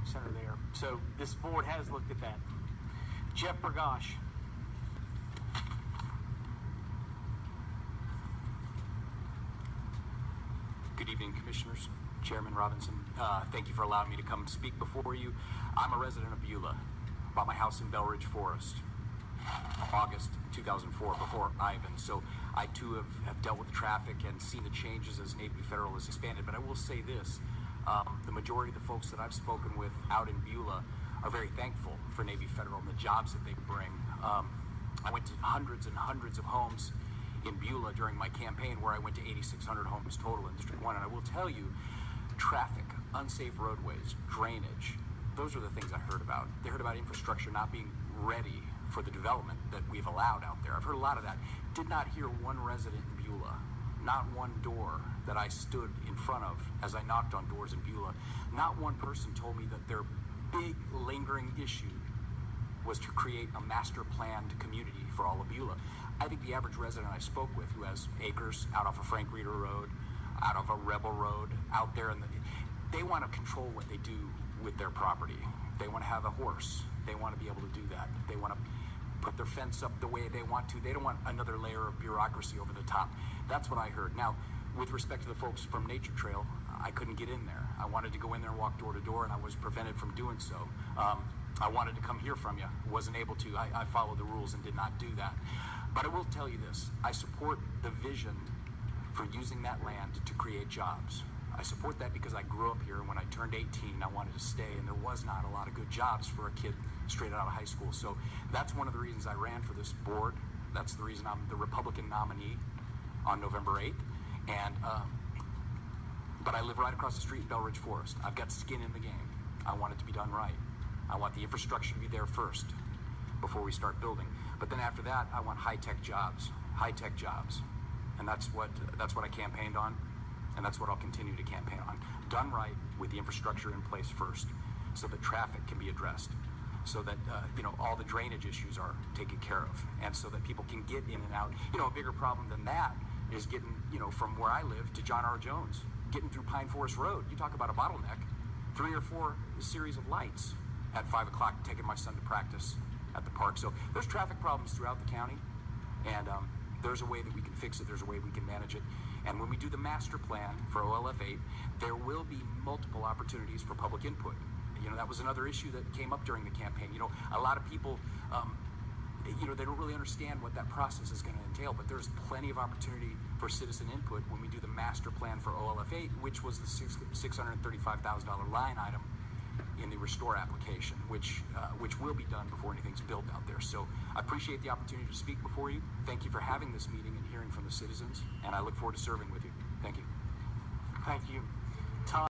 center there. So this board has looked at that. Jeff Bergosh. Good evening, Commissioners. Chairman Robinson, thank you for allowing me to come speak before you. I'm a resident of Beulah. Bought my house in Belridge Forest, August 2004, before Ivan. So I too have dealt with the traffic and seen the changes as Navy Federal has expanded. But I will say this, the majority of the folks that I've spoken with out in Beulah are very thankful for Navy Federal and the jobs that they bring. I went to hundreds and hundreds of homes in Beulah during my campaign, where I went to 8,600 homes total in District 1. And I will tell you, traffic, unsafe roadways, drainage, those are the things I heard about. They heard about infrastructure not being ready for the development that we've allowed out there. I've heard a lot of that. Did not hear one resident in Beulah, not one door that I stood in front of as I knocked on doors in Beulah. Not one person told me that their big lingering issue was to create a master planned community for all of Beulah. I think the average resident I spoke with, who has acres out off of Frank Reeder Road, out of a Rebel Road, out there, they want to control what they do with their property. They want to have a horse. They want to be able to do that. They want to put their fence up the way they want to. They don't want another layer of bureaucracy over the top. That's what I heard. Now, with respect to the folks from Nature Trail, I couldn't get in there. I wanted to go in there and walk door to door, and I was prevented from doing so. I wanted to come hear from you. Wasn't able to. I followed the rules and did not do that. But I will tell you this. I support the vision for using that land to create jobs. I support that because I grew up here, and when I turned 18, I wanted to stay, and there was not a lot of good jobs for a kid straight out of high school. So that's one of the reasons I ran for this board. That's the reason I'm the Republican nominee on November 8th. And but I live right across the street in Belridge Forest. I've got skin in the game. I want it to be done right. I want the infrastructure to be there first before we start building. But then after that, I want high-tech jobs, and that's what I campaigned on, and that's what I'll continue to campaign on. Done right, with the infrastructure in place first, so that traffic can be addressed, so that all the drainage issues are taken care of, and so that people can get in and out. A bigger problem than that is getting from where I live to John R. Jones, getting through Pine Forest Road. You talk about a bottleneck. 3 or 4 series of lights at 5 o'clock, taking my son to practice at the park. So there's traffic problems throughout the county, and there's a way that we can fix it. There's a way we can manage it. And when we do the master plan for OLF8, there will be multiple opportunities for public input. That was another issue that came up during the campaign. A lot of people, they don't really understand what that process is going to entail, but there's plenty of opportunity for citizen input when we do the master plan for OLF8, which was the $635,000 line item in the restore application, which will be done before anything's built out there. So I appreciate the opportunity to speak before you. Thank you for having this meeting and hearing from the citizens, and I look forward to serving with you. Thank you. Thank you.